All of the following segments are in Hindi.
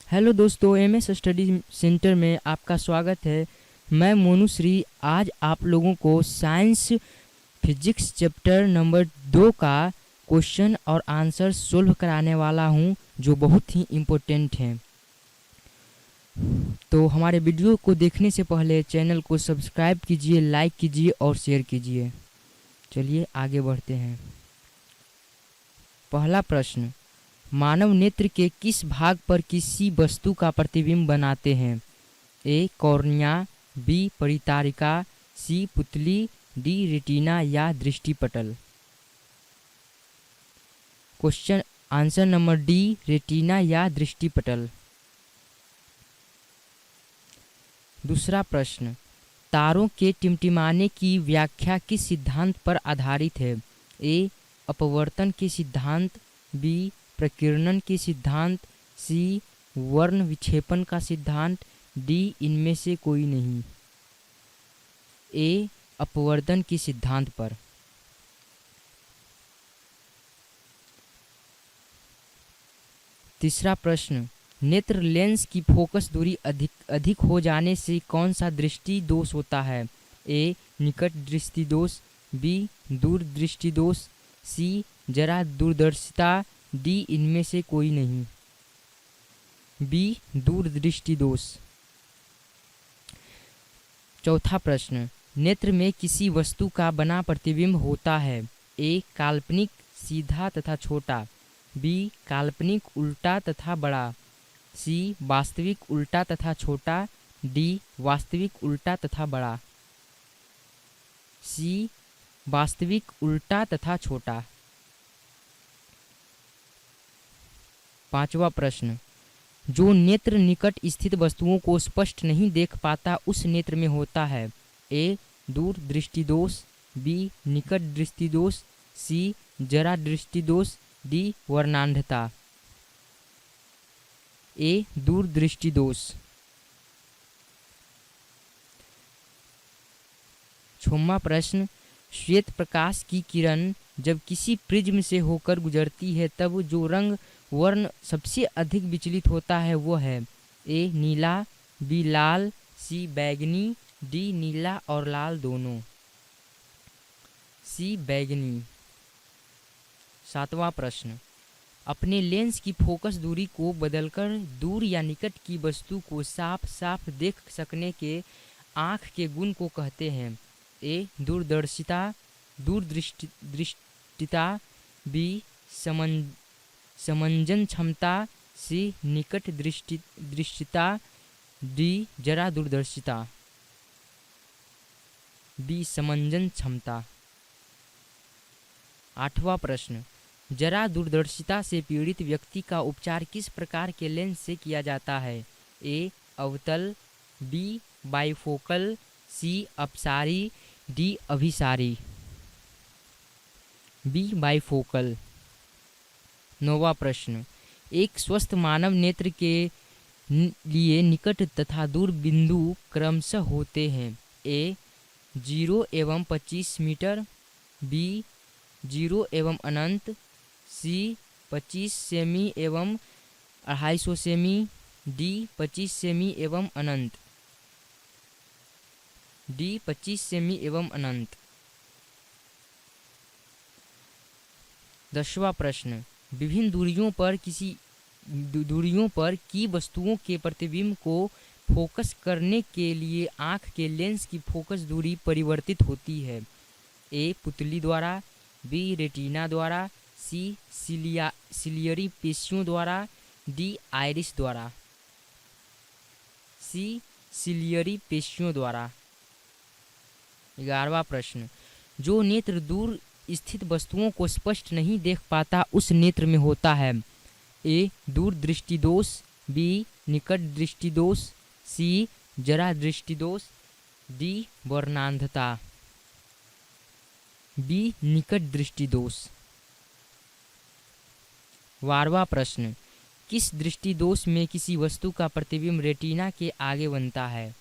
हेलो दोस्तों, एमएस स्टडी सेंटर में आपका स्वागत है। मैं मोनू श्री आज आप लोगों को साइंस फिजिक्स चैप्टर नंबर 2 का क्वेश्चन और आंसर सोल्व कराने वाला हूं, जो बहुत ही इम्पोर्टेंट हैं। तो हमारे वीडियो को देखने से पहले चैनल को सब्सक्राइब कीजिए, लाइक कीजिए और शेयर कीजिए। चलिए आगे बढ़ते हैं। पहला प्रश्न, मानव नेत्र के किस भाग पर किसी वस्तु का प्रतिबिंब बनाते हैं? ए कॉर्निया, बी परितारिका, सी पुतली, डी रेटिना या दृष्टिपटल। Question answer number D, retina या दृष्टिपटल। दूसरा प्रश्न, तारों के टिमटिमाने की व्याख्या किस सिद्धांत पर आधारित है? ए अपवर्तन के सिद्धांत, बी प्रकीर्णन के सिद्धांत, सी वर्ण विक्षेपण का सिद्धांत, डी इनमें से कोई नहीं। ए अपवर्तन के सिद्धांत पर। तीसरा प्रश्न, नेत्र लेंस की फोकस दूरी अधिक हो जाने से कौन सा दृष्टि दोष होता है? ए निकट दृष्टि दोष, बी दूर दृष्टि दोष, सी जरा दूरदर्शिता, डी इनमें से कोई नहीं। बी दूर दृष्टि दोष। चौथा प्रश्न, नेत्र में किसी वस्तु का बना प्रतिबिंब होता है? ए काल्पनिक सीधा तथा छोटा, बी काल्पनिक उल्टा तथा बड़ा, सी वास्तविक उल्टा तथा छोटा, डी वास्तविक उल्टा तथा बड़ा। सी वास्तविक उल्टा तथा छोटा। पांचवा प्रश्न, जो नेत्र निकट स्थित वस्तुओं को स्पष्ट नहीं देख पाता उस नेत्र में होता है? ए दूर दृष्टि दोष, बी निकट दृष्टि दोष, सी जरा दृष्टि दोष, डी वर्णांधता। ए दूर दृष्टि दोष। छठवां प्रश्न, श्वेत प्रकाश की किरण जब किसी प्रिज्म से होकर गुजरती है तब जो रंग वर्ण सबसे अधिक विचलित होता है वो है? ए नीला, बी लाल, सी बैगनी, डी नीला और लाल दोनों। सी बैगनी। सातवां प्रश्न, अपने लेंस की फोकस दूरी को बदलकर दूर या निकट की वस्तु को साफ साफ देख सकने के आँख के गुण को कहते हैं? ए दूरदर्शिता, दूरदृष्टिता, बी समंजन क्षमता, सी निकट दृष्टिता, डी जरा दूरदर्शिता। बी समंजन क्षमता। आठवां प्रश्न, जरा दूरदर्शिता से पीड़ित व्यक्ति का उपचार किस प्रकार के लेंस से किया जाता है? ए अवतल, बी बाइफोकल, सी अपसारी, डी अभिसारी। B bifocal. नौवां प्रश्न, एक स्वस्थ मानव नेत्र के लिए निकट तथा दूर बिंदु क्रमशः होते हैं? ए 0 एवं 25 मीटर, बी 0 एवं अनंत, सी 25 सेमी एवं 250 सेमी, डी 25 सेमी एवं अनंत। डी 25 सेमी एवं अनंत। 10वां प्रश्न, विभिन्न दूरियों पर की वस्तुओं के प्रतिबिंब को फोकस करने के लिए आँख के लेंस की फोकस दूरी परिवर्तित होती है? ए पुतली द्वारा, बी रेटिना द्वारा, सी सिलियरी पेशियों द्वारा, डी आइरिस द्वारा। सी सिलियरी पेशियों द्वारा। 11वां प्रश्न, जो नेत्र दूर स्थित वस्तुओं को स्पष्ट नहीं देख पाता उस नेत्र में होता है? ए दूर दृष्टि दोष, बी निकट दृष्टि दोष, सी जरा दृष्टि दोष, डी वर्णांधता। बी निकट दृष्टि दोष। 12वां प्रश्न, किस दृष्टि दोष में किसी वस्तु का प्रतिबिंब रेटिना के आगे बनता है?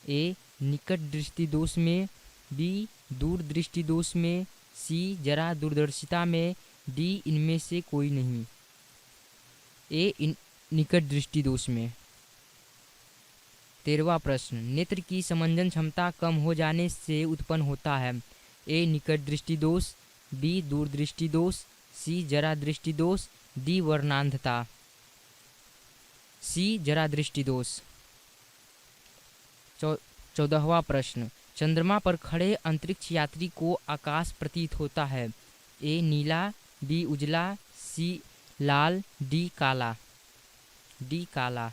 ए निकट दृष्टि दोष में, बी दूर दृष्टि दोष में, सी जरा दूरदर्शिता में, डी इनमें से कोई नहीं। ए निकट दृष्टि दोष में। 13वां प्रश्न, नेत्र की समंजन क्षमता कम हो जाने से उत्पन्न होता है। ए निकट दृष्टि दोष, बी दूरदृष्टि दोष, सी जरा दृष्टि दोष, डी वर्णांधता। सी जरा दृष्टि दोष। 14वां प्रश्न, चंद्रमा पर खड़े अंतरिक्ष यात्री को आकाश प्रतीत होता है। ए नीला, बी उजला, सी लाल, डी काला। डी काला।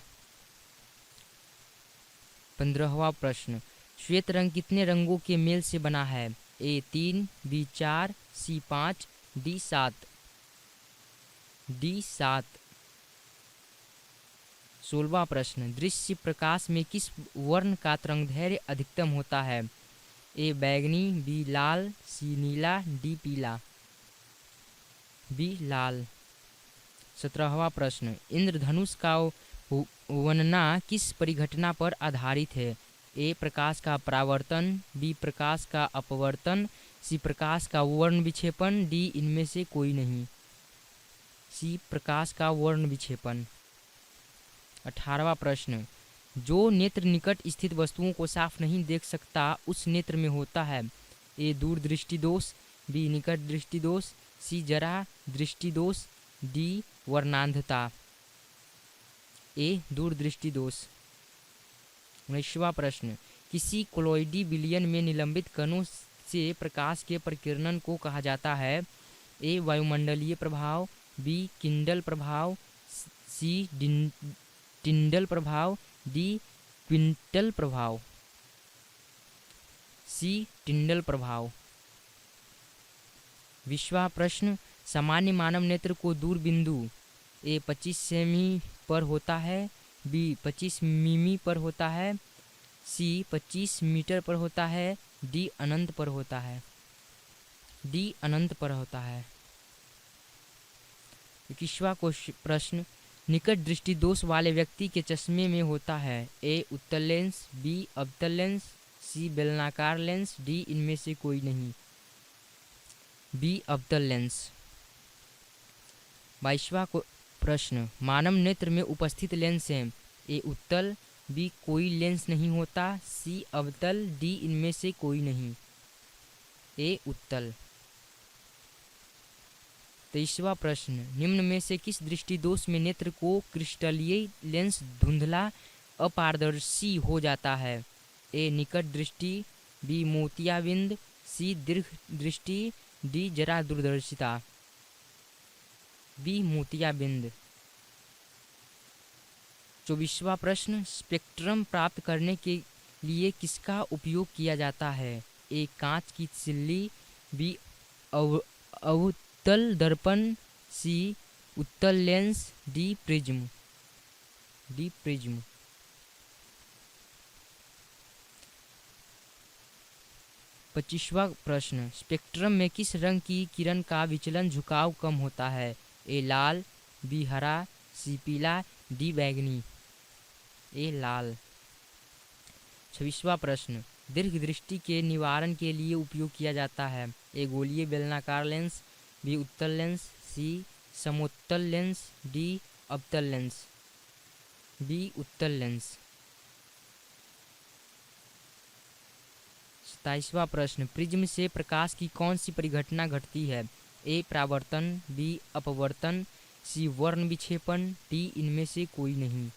15वां प्रश्न, श्वेत रंग कितने रंगों के मेल से बना है। ए 3, बी 4, सी 5, डी 7। डी 7। 16वां प्रश्न, दृश्य प्रकाश में किस वर्ण का तरंगदैर्घ्य अधिकतम होता है। ए बैगनी, बी लाल, सी नीला, डी पीला। बी लाल। 17वां प्रश्न, इंद्रधनुष का वर्णना किस परिघटना पर आधारित है। ए प्रकाश का परावर्तन, बी प्रकाश का अपवर्तन, सी प्रकाश का वर्ण विक्षेपण, डी इनमें से कोई नहीं। सी प्रकाश का वर्ण विक्षेपण। 18वां प्रश्न, जो नेत्र निकट स्थित वस्तुओं को साफ नहीं देख सकता उस नेत्र में होता है। ए दूरदृष्टि दोष, बी निकट दृष्टि दोष, सी जरा दृष्टि दोष, डी वर्णांधता। ए दूरदृष्टि दोष। 19वां प्रश्न, किसी कोलॉइडी विलयन में निलंबित कणों से प्रकाश के प्रकीर्णन को कहा जाता है। ए वायुमंडलीय प्रभाव, बी किंडल प्रभाव, सी टिंडल प्रभाव, डी क्विंटल प्रभाव। सी टिंडल प्रभाव। 20वां प्रश्न, सामान्य मानव नेत्र को दूर बिंदु ए 25 सेमी पर होता है, बी 25 मिमी पर होता है, सी 25 मीटर पर होता है, डी अनंत पर होता है। डी अनंत पर होता है। 21वां प्रश्न, निकट दृष्टि दोष वाले व्यक्ति के चश्मे में होता है। ए उत्तल लेंस, बी अवतल लेंस, सी बेलनाकार लेंस, डी इनमें से कोई नहीं। बी अवतल लेंस। 22वां प्रश्न, मानव नेत्र में उपस्थित लेंस हैं। ए उत्तल, बी कोई लेंस नहीं होता, सी अवतल, डी इनमें से कोई नहीं। ए उत्तल। 23वां प्रश्न, निम्न में से किस दृष्टि दोष में नेत्र को क्रिस्टलीय लेंस धुंधला अपारदर्शी हो जाता है। ए निकट दृष्टि, बी मोतियाबिंद, सी दीर्घ दृष्टि, डी जरा दूरदर्शिता। बी मोतियाबिंद। 24वां प्रश्न, स्पेक्ट्रम प्राप्त करने के लिए किसका उपयोग किया जाता है। ए कांच की सिल्ली, बी अवतल दर्पण, सी उत्तल lens, D prism. D prism. 25वां प्रश्न, स्पेक्ट्रम में किस रंग की किरण का विचलन झुकाव कम होता है। ए लाल, बी हरा, सी पीला, डी बैगनी। ए लाल। 26वां प्रश्न, दीर्घ दृष्टि के निवारण के लिए उपयोग किया जाता है। ए गोलीय बेलनाकार लेंस, बी उत्तल लेंस, सी समोत्तल लेंस, डी अवतल लेंस। बी उत्तल लेंस। 27वां प्रश्न, प्रिज्म से प्रकाश की कौन सी परिघटना घटती है। ए परावर्तन, बी अपवर्तन, सी वर्ण विक्षेपण, डी इनमें से कोई नहीं।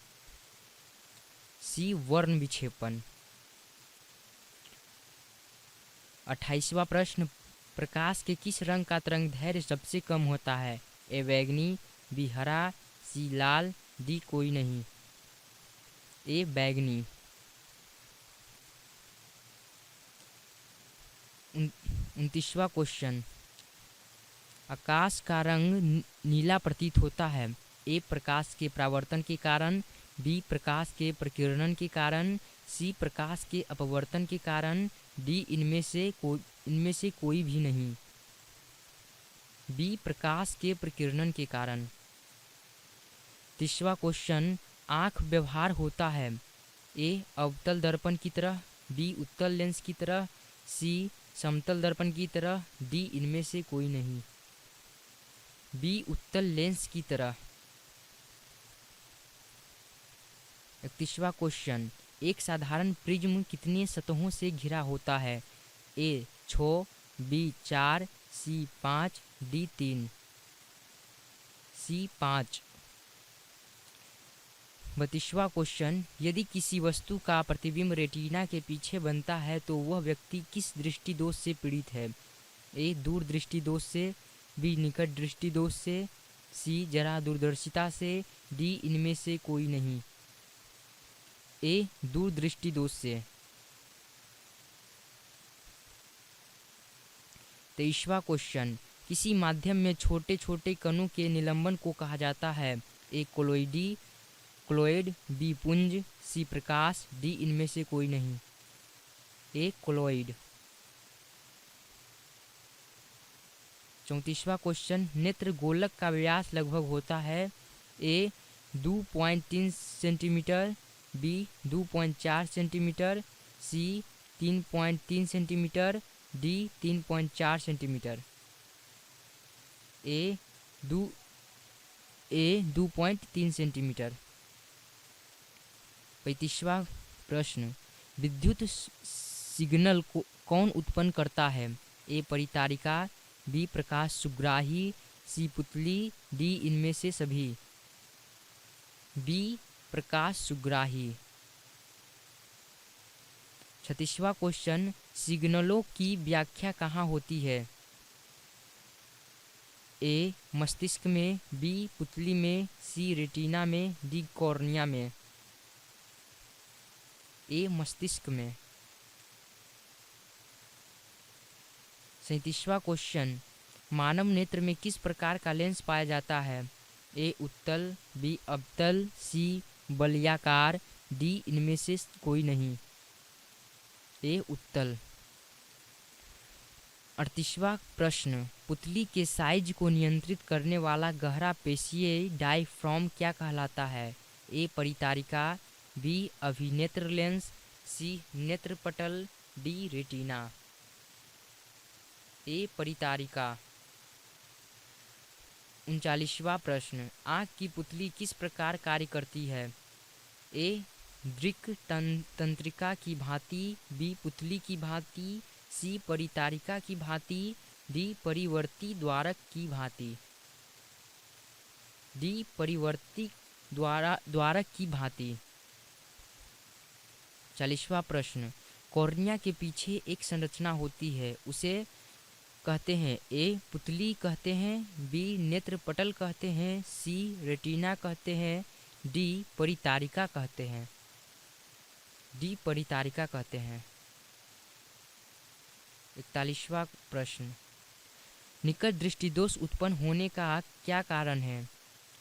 सी वर्ण विक्षेपण। 28वां प्रश्न, प्रकाश के किस रंग का तरंगदैर्घ्य सबसे कम होता है। ए बैगनी, बी हरा, सी लाल, डी कोई नहीं। ए बैगनी। 29वां क्वेश्चन, आकाश का रंग नीला प्रतीत होता है। ए प्रकाश के परावर्तन के कारण, बी प्रकाश के प्रकीर्णन के कारण, सी प्रकाश के अपवर्तन के कारण, डी इनमें से कोई भी नहीं। बी प्रकाश के प्रकीर्णन के कारण। 30वां क्वेश्चन, आँख व्यवहार होता है। ए अवतल दर्पण की तरह, बी उत्तल लेंस की तरह, सी समतल दर्पण की तरह, डी इनमें से कोई नहीं। बी उत्तल लेंस की तरह। 31वां क्वेश्चन, एक साधारण प्रिज्म कितनी सतहों से घिरा होता है? ए 6, बी 4, सी 5, डी 3। सी 5। 32वां क्वेश्चन, यदि किसी वस्तु का प्रतिबिंब रेटिना के पीछे बनता है तो वह व्यक्ति किस दृष्टि दोष से पीड़ित है? ए दूर दृष्टि दोष से, बी निकट दृष्टि दोष से, सी जरा दूरदर्शिता से, डी इनमें से कोई नहीं। ए दूरदृष्टि दोष से। 23वां क्वेश्चन, किसी माध्यम में छोटे छोटे कणों के निलंबन को कहा जाता है? ए कोलोइड, बी पुंज, सी प्रकाश, डी इनमें से कोई नहीं। ए कोलोइड। 34वां क्वेश्चन, नेत्र गोलक का व्यास लगभग होता है? ए 2.3 सेंटीमीटर, बी 2.4 सेंटीमीटर, सी 3.3 सेंटीमीटर, डी 3.4 सेंटीमीटर। ए 2.3 सेंटीमीटर। 35वां प्रश्न, विद्युत सिग्नल को कौन उत्पन्न करता है? ए परितारिका, बी प्रकाश सुग्राही, सी पुतली, डी इनमें से सभी। बी प्रकाश सुग्राही। 36वां क्वेश्चन, सिग्नलों की व्याख्या कहाँ होती है? ए मस्तिष्क में, बी पुतली में, सी रेटिना में, डी कॉर्निया में। ए मस्तिष्क में। 37वां क्वेश्चन, मानव नेत्र में किस प्रकार का लेंस पाया जाता है? ए उत्तल, बी अवतल, सी वलयाकार, डी इनमें से कोई नहीं। ए उत्तल। 38वां प्रश्न, पुतली के साइज को नियंत्रित करने वाला गहरा पेशीय डायफ्राम क्या कहलाता है? ए परितारिका, बी अभिनेत्र लेंस, सी नेत्रपटल, डी रेटिना। ए परितारिका। 39वां प्रश्न, आँख की पुतली किस प्रकार कार्य करती है? ए दृक् तंत्रिका की भांति, बी पुतली की भांति, सी परितारिका की भांति, डी परिवर्ती द्वारक की भांति। डी परिवर्ती द्वारक की भांति। 40वां प्रश्न, कॉर्निया के पीछे एक संरचना होती है, उसे कहते हैं? ए पुतली कहते हैं, बी नेत्रपटल कहते हैं, सी रेटिना कहते हैं, डी परितारिका कहते हैं। डी परितारिका कहते हैं। 41वां प्रश्न, निकट दृष्टि दोष उत्पन्न होने का क्या कारण है?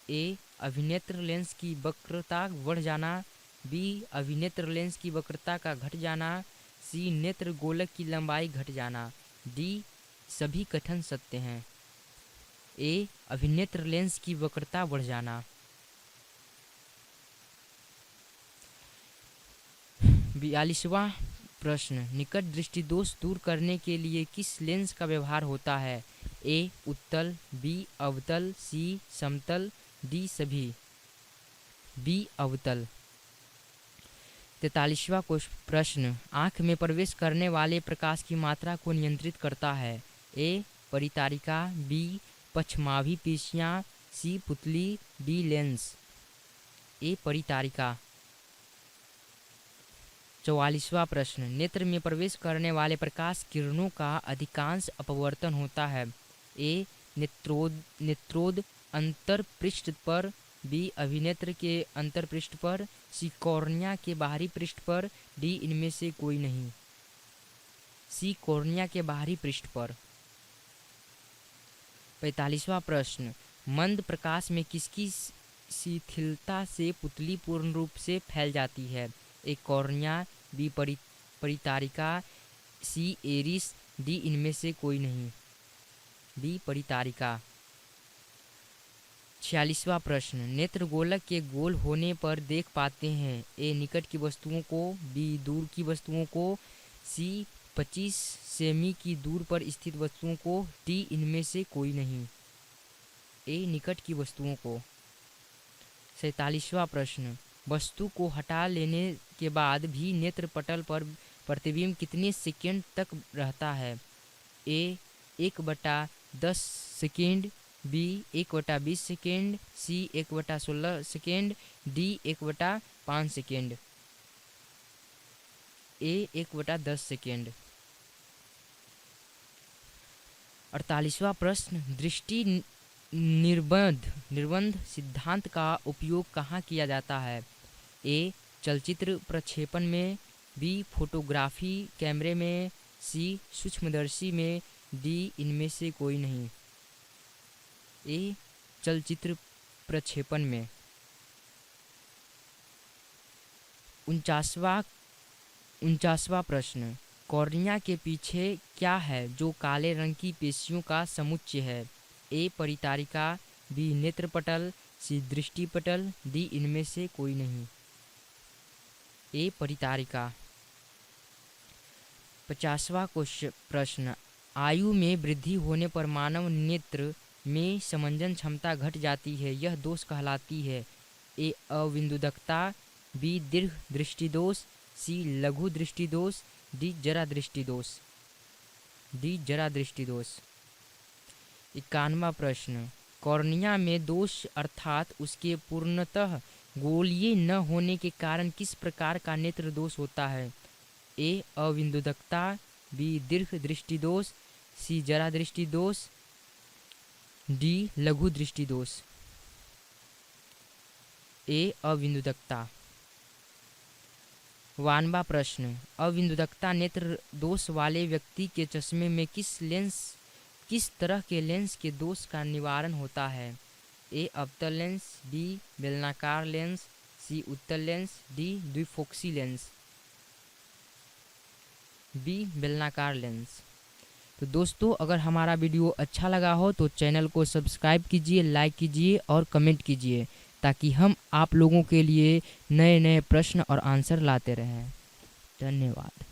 ए अभिनेत्र लेंस की वक्रता बढ़ जाना, बी अभिनेत्र लेंस की वक्रता का घट जाना, सी नेत्र गोलक की लंबाई घट जाना, डी सभी कथन सत्य हैं। ए अभिनेत्र लेंस की वक्रता बढ़ जाना। 42वां प्रश्न, निकट दृष्टि दोष दूर करने के लिए किस लेंस का व्यवहार होता है? ए उत्तल, बी अवतल, सी समतल, डी सभी। बी अवतल। 43वां प्रश्न, आँख में प्रवेश करने वाले प्रकाश की मात्रा को नियंत्रित करता है? ए परितारिका, बी पक्षमाभी पेशियाँ, सी पुतली, डी लेंस। ए परितारिका। 44वां प्रश्न, नेत्र में प्रवेश करने वाले प्रकाश किरणों का अधिकांश अपवर्तन होता है? ए नेत्रोद अंतरपृष्ठ पर, बी अभिनेत्र के अंतरपृष्ठ पर, सी कॉर्निया के बाहरी पृष्ठ पर, डी इनमें से कोई नहीं। सी कॉर्निया के बाहरी पृष्ठ पर। 45वां प्रश्न, मंद प्रकाश में किसकी शिथिलता से पुतली पूर्ण रूप से फैल जाती है? ए कॉर्निया, बी परितारिका, सी एरिस, डी इनमें से कोई नहीं। बी परितारिका। 46वां प्रश्न, नेत्र गोलक के गोल होने पर देख पाते हैं? ए निकट की वस्तुओं को, बी दूर की वस्तुओं को, सी 25 सेमी की दूर पर स्थित वस्तुओं को, डी इनमें से कोई नहीं। ए निकट की वस्तुओं को। 47वां प्रश्न, वस्तु को हटा लेने के बाद भी नेत्र पटल पर प्रतिबिंब कितने सेकंड तक रहता है? ए 1/10 सेकंड, बी 1/20 सेकंड, सी 1/16 सेकंड, डी 1/5 सेकंड। ए 1/10 सेकंड। 48वां प्रश्न, दृष्टि निर्बंध सिद्धांत का उपयोग कहाँ किया जाता है? ए चलचित्र प्रक्षेपण में, बी फोटोग्राफी कैमरे में, सी सूक्ष्मदर्शी में, डी इनमें से कोई नहीं। ए चलचित्र प्रक्षेपण में। 49वां प्रश्न, कॉर्निया के पीछे क्या है जो काले रंग की पेशियों का समुच्चय है? ए परितारिका, बी नेत्रपटल, सी दृष्टिपटल, डी इनमें से कोई नहीं। ए परितारिका। 50वां प्रश्न, आयु में वृद्धि होने पर मानव नेत्र में समंजन क्षमता घट जाती है, यह दोष कहलाती है? ए अविंदुदकता, बी दीर्घ दृष्टिदोष, सी लघु दृष्टिदोष, डी जरा दृष्टिदोष। डी जरा दृष्टिदोष। 51वां प्रश्न, कॉर्निया में दोष अर्थात उसके पूर्णतः गोलीय न होने के कारण किस प्रकार का नेत्र दोष होता है? ए अविंदुदकता, बी दीर्घ दृष्टिदोष, सी जरा दृष्टिदोष, डी लघु दृष्टिदोष। ए अविंदुदकता। 52वां प्रश्न, अविंदुदकता नेत्र दोष वाले व्यक्ति के चश्मे में किस तरह के लेंस के दोष का निवारण होता है? ए अवतल लेंस, बी बेलनाकार लेंस, सी उत्तल लेंस, डी द्विफोक्सी लेंस। बी बेलनाकार लेंस। तो दोस्तों, अगर हमारा वीडियो अच्छा लगा हो तो चैनल को सब्सक्राइब कीजिए, लाइक कीजिए और कमेंट कीजिए, ताकि हम आप लोगों के लिए नए नए प्रश्न और आंसर लाते रहें। धन्यवाद।